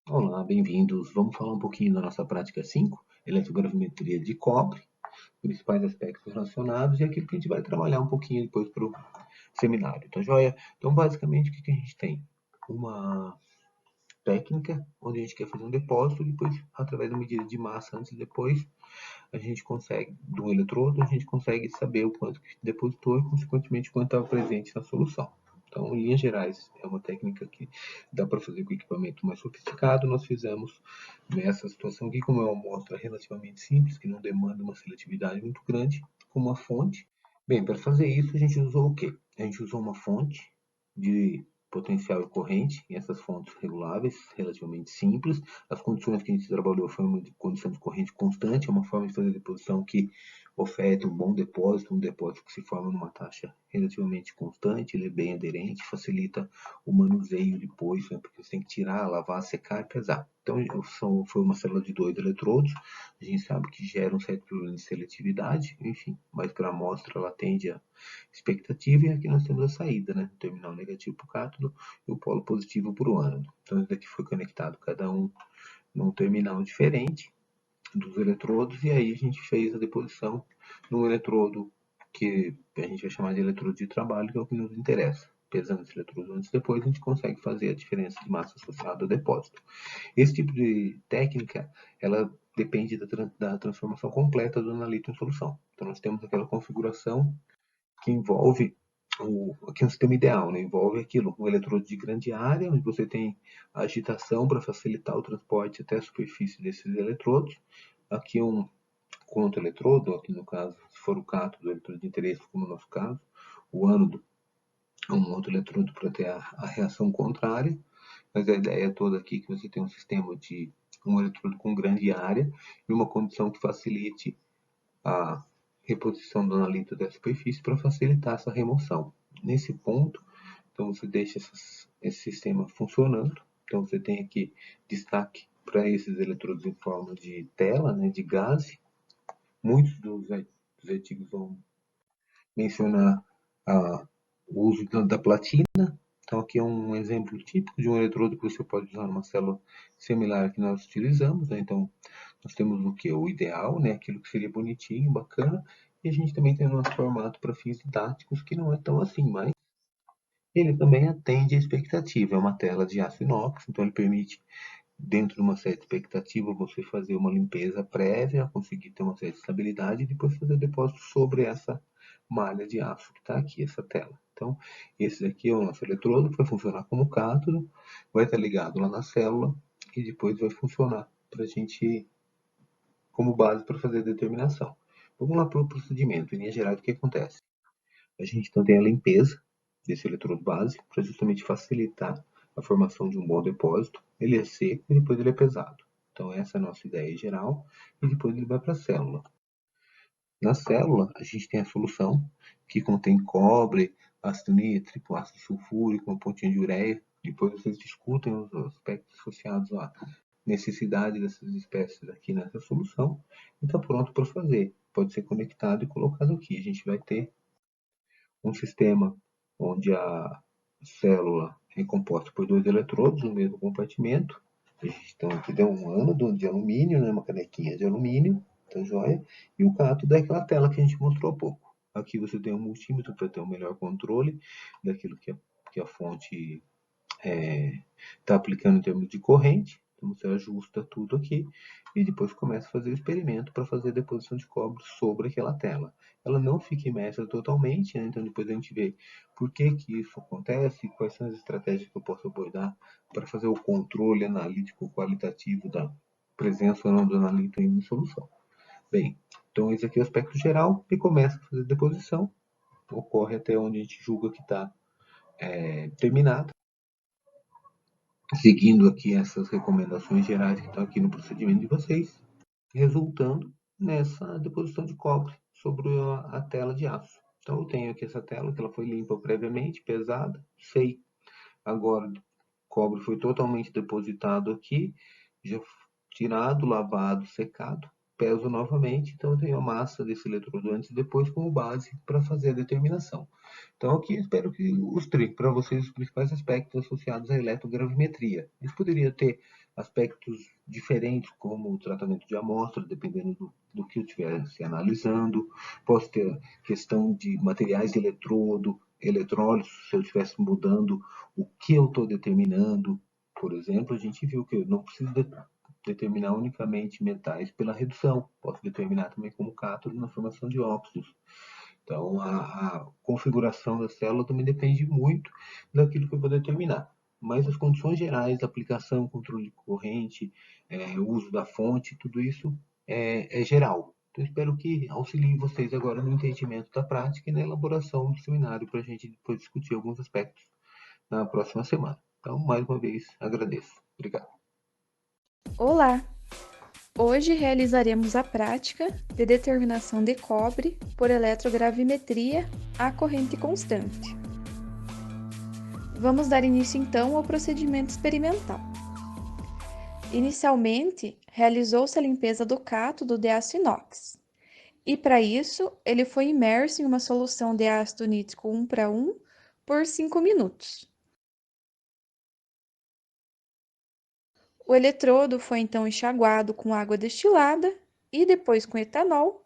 Olá, bem-vindos. Vamos falar um pouquinho da nossa prática 5, eletrogravimetria de cobre, principais aspectos relacionados e aquilo que a gente vai trabalhar um pouquinho depois para o seminário, tá joia? Então, basicamente, o que a gente tem? Uma técnica onde a gente quer fazer um depósito, depois, através da medida de massa antes e depois, a gente consegue, do eletrodo, a gente consegue saber o quanto que depositou e, consequentemente, quanto estava presente na solução. Então, em linhas gerais, é uma técnica que dá para fazer com equipamento mais sofisticado. Nós fizemos nessa situação aqui, como é uma amostra relativamente simples, que não demanda uma seletividade muito grande, com uma fonte. Bem, para fazer isso, a gente usou o quê? A gente usou uma fonte de potencial e corrente, e essas fontes reguláveis, relativamente simples. As condições que a gente trabalhou foi uma condição de corrente constante, é uma forma de fazer deposição que oferece um bom depósito, um depósito que se forma numa taxa relativamente constante, ele é bem aderente, facilita o manuseio depois, né, porque você tem que tirar, lavar, secar e pesar. Então, foi uma célula de 2 eletrodos, a gente sabe que gera um certo problema de seletividade, enfim, mas para a amostra ela tende a expectativa, e aqui nós temos a saída, né? O terminal negativo para o cátodo e o polo positivo para o ânodo. Então, isso daqui foi conectado cada um num terminal diferente dos eletrodos, e aí a gente fez a deposição no eletrodo que a gente vai chamar de eletrodo de trabalho, que é o que nos interessa. Pesando esse eletrodo antes e depois, a gente consegue fazer a diferença de massa associada ao depósito. Esse tipo de técnica, ela depende da transformação completa do analito em solução. Então, nós temos aquela configuração que envolve aqui um sistema ideal, né? Envolve aquilo, um eletrodo de grande área, onde você tem a agitação para facilitar o transporte até a superfície desses eletrodos. Aqui um contra-eletrodo, aqui no caso, se for o cátodo do eletrodo de interesse, como no nosso caso, o ânodo é um outro eletrodo para ter a reação contrária, mas a ideia toda aqui é que você tem um sistema de um eletrodo com grande área e uma condição que facilite a reposição do analito da superfície para facilitar essa remoção. Nesse ponto, então você deixa esse sistema funcionando. Então você tem aqui destaque para esses eletrodos em forma de tela, né, de gás. Muitos dos artigos vão mencionar o uso da platina. Então aqui é um exemplo típico de um eletrodo que você pode usar numa célula similar que nós utilizamos, né? Então nós temos o que? O ideal, né? Aquilo que seria bonitinho, bacana. E a gente também tem o nosso formato para fins didáticos, que não é tão assim, mas ele também atende à expectativa. É uma tela de aço inox, então ele permite, dentro de uma certa expectativa, você fazer uma limpeza prévia, conseguir ter uma certa estabilidade e depois fazer o depósito sobre essa malha de aço que está aqui, essa tela. Então, esse daqui é o nosso eletrodo, que vai funcionar como cátodo, vai estar ligado lá na célula e depois vai funcionar para a gente como base para fazer a determinação. Vamos lá para o procedimento. Em linhas gerais, o que acontece? A gente então tem a limpeza desse eletrodo base para justamente facilitar a formação de um bom depósito. Ele é seco e depois ele é pesado. Então essa é a nossa ideia geral e depois ele vai para a célula. Na célula a gente tem a solução que contém cobre, ácido nítrico, ácido sulfúrico, uma pontinha de ureia. Depois vocês discutem os aspectos associados à necessidade dessas espécies aqui nessa solução e está pronto para fazer. Pode ser conectado e colocado aqui. A gente vai ter um sistema onde a célula é composta por 2 eletrodos no mesmo compartimento. A gente então aqui deu um ânodo de alumínio, né, uma canequinha de alumínio, tá joia? E o cátodo é aquela tela que a gente mostrou há pouco. Aqui você tem um multímetro para ter um melhor controle daquilo que a fonte está aplicando em termos de corrente. Então você ajusta tudo aqui e depois começa a fazer o experimento para fazer a deposição de cobre sobre aquela tela. Ela não fica imersa totalmente, né? Então depois a gente vê por que isso acontece, quais são as estratégias que eu posso abordar para fazer o controle analítico qualitativo da presença ou não do analito em solução. Bem, então esse aqui é o aspecto geral e começa a fazer a deposição, ocorre até onde a gente julga que está terminado, seguindo aqui essas recomendações gerais que estão aqui no procedimento de vocês, resultando nessa deposição de cobre sobre a tela de aço. Então eu tenho aqui essa tela que ela foi limpa previamente, pesada, sei agora o cobre foi totalmente depositado aqui, já tirado, lavado, secado, peso novamente, então eu tenho a massa desse eletrodo antes e depois como base para fazer a determinação. Então aqui eu espero que ilustre para vocês os principais aspectos associados à eletrogravimetria. A gente poderia ter aspectos diferentes, como o tratamento de amostra, dependendo do que eu estiver se analisando. Posso ter questão de materiais de eletrodo, eletrólitos, se eu estivesse mudando o que eu estou determinando. Por exemplo, a gente viu que eu não preciso determinar unicamente metais pela redução, posso determinar também como cátodo na formação de óxidos. Então, a configuração da célula também depende muito daquilo que eu vou determinar. Mas as condições gerais, aplicação, controle de corrente, uso da fonte, tudo isso é geral. Então, espero que auxilie vocês agora no entendimento da prática e na elaboração do seminário para a gente depois discutir alguns aspectos na próxima semana. Então, mais uma vez, agradeço. Obrigado. Olá! Hoje realizaremos a prática de determinação de cobre por eletrogravimetria à corrente constante. Vamos dar início então ao procedimento experimental. Inicialmente, realizou-se a limpeza do cátodo de aço inox, e para isso ele foi imerso em uma solução de ácido nítrico 1:1 por 5 minutos. O eletrodo foi então enxaguado com água destilada e depois com etanol.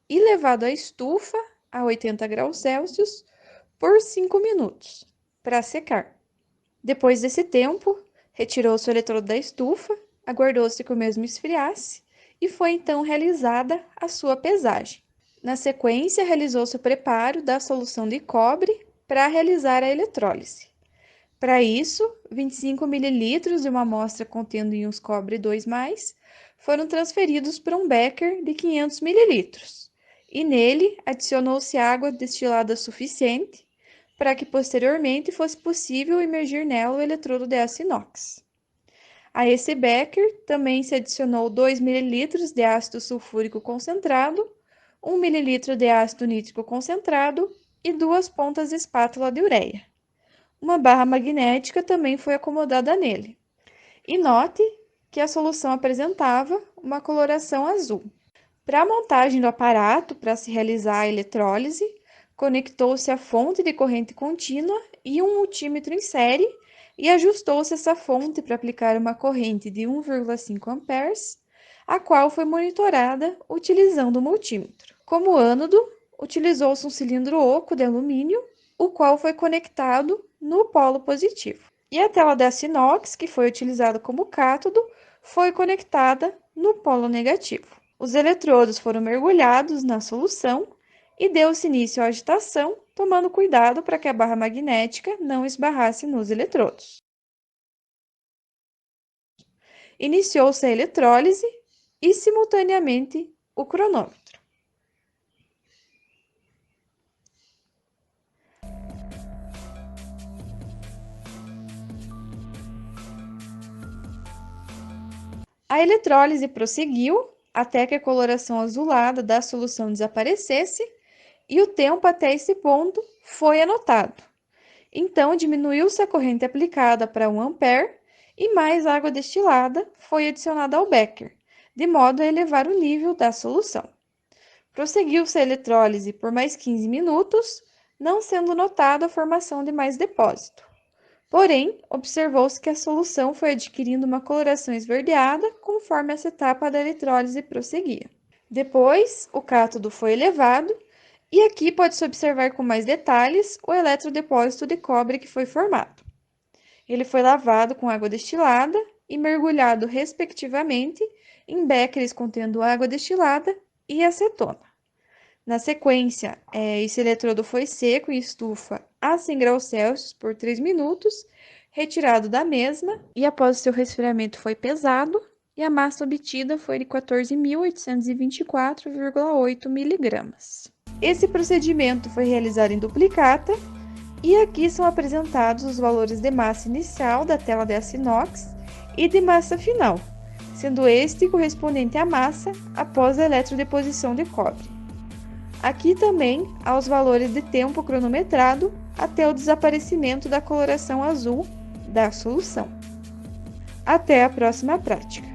E levado à estufa a 80 graus Celsius por 5 minutos para secar. Depois desse tempo, retirou-se o eletrodo da estufa, aguardou-se que o mesmo esfriasse e foi então realizada a sua pesagem. Na sequência, realizou-se o preparo da solução de cobre para realizar a eletrólise. Para isso, 25 ml de uma amostra contendo íons cobre 2+, foram transferidos para um becker de 500 ml, e nele adicionou-se água destilada suficiente para que posteriormente fosse possível imergir nela o eletrodo de aço inox. A esse becker também se adicionou 2 ml de ácido sulfúrico concentrado, 1 ml de ácido nítrico concentrado e 2 pontas de espátula de ureia. Uma barra magnética também foi acomodada nele. E note que a solução apresentava uma coloração azul. Para a montagem do aparato para se realizar a eletrólise, conectou-se a fonte de corrente contínua e um multímetro em série e ajustou-se essa fonte para aplicar uma corrente de 1,5 amperes, a qual foi monitorada utilizando o multímetro. Como ânodo, utilizou-se um cilindro oco de alumínio, o qual foi conectado no polo positivo. E a tela de aço inox, que foi utilizada como cátodo, foi conectada no polo negativo. Os eletrodos foram mergulhados na solução e deu-se início à agitação, tomando cuidado para que a barra magnética não esbarrasse nos eletrodos. Iniciou-se a eletrólise e, simultaneamente, o cronômetro. A eletrólise prosseguiu até que a coloração azulada da solução desaparecesse e o tempo até esse ponto foi anotado. Então, diminuiu-se a corrente aplicada para 1 ampere e mais água destilada foi adicionada ao becker, de modo a elevar o nível da solução. Prosseguiu-se a eletrólise por mais 15 minutos, não sendo notada a formação de mais depósito. Porém, observou-se que a solução foi adquirindo uma coloração esverdeada conforme essa etapa da eletrólise prosseguia. Depois, o cátodo foi elevado e aqui pode-se observar com mais detalhes o eletrodepósito de cobre que foi formado. Ele foi lavado com água destilada e mergulhado, respectivamente, em beckers contendo água destilada e acetona. Na sequência, esse eletrodo foi seco em estufa a 100 graus Celsius por 3 minutos, retirado da mesma e após o seu resfriamento foi pesado e a massa obtida foi de 14.824,8 miligramas. Esse procedimento foi realizado em duplicata e aqui são apresentados os valores de massa inicial da tela de aço inox e de massa final, sendo este correspondente à massa após a eletrodeposição de cobre. Aqui também há os valores de tempo cronometrado até o desaparecimento da coloração azul da solução. Até a próxima prática!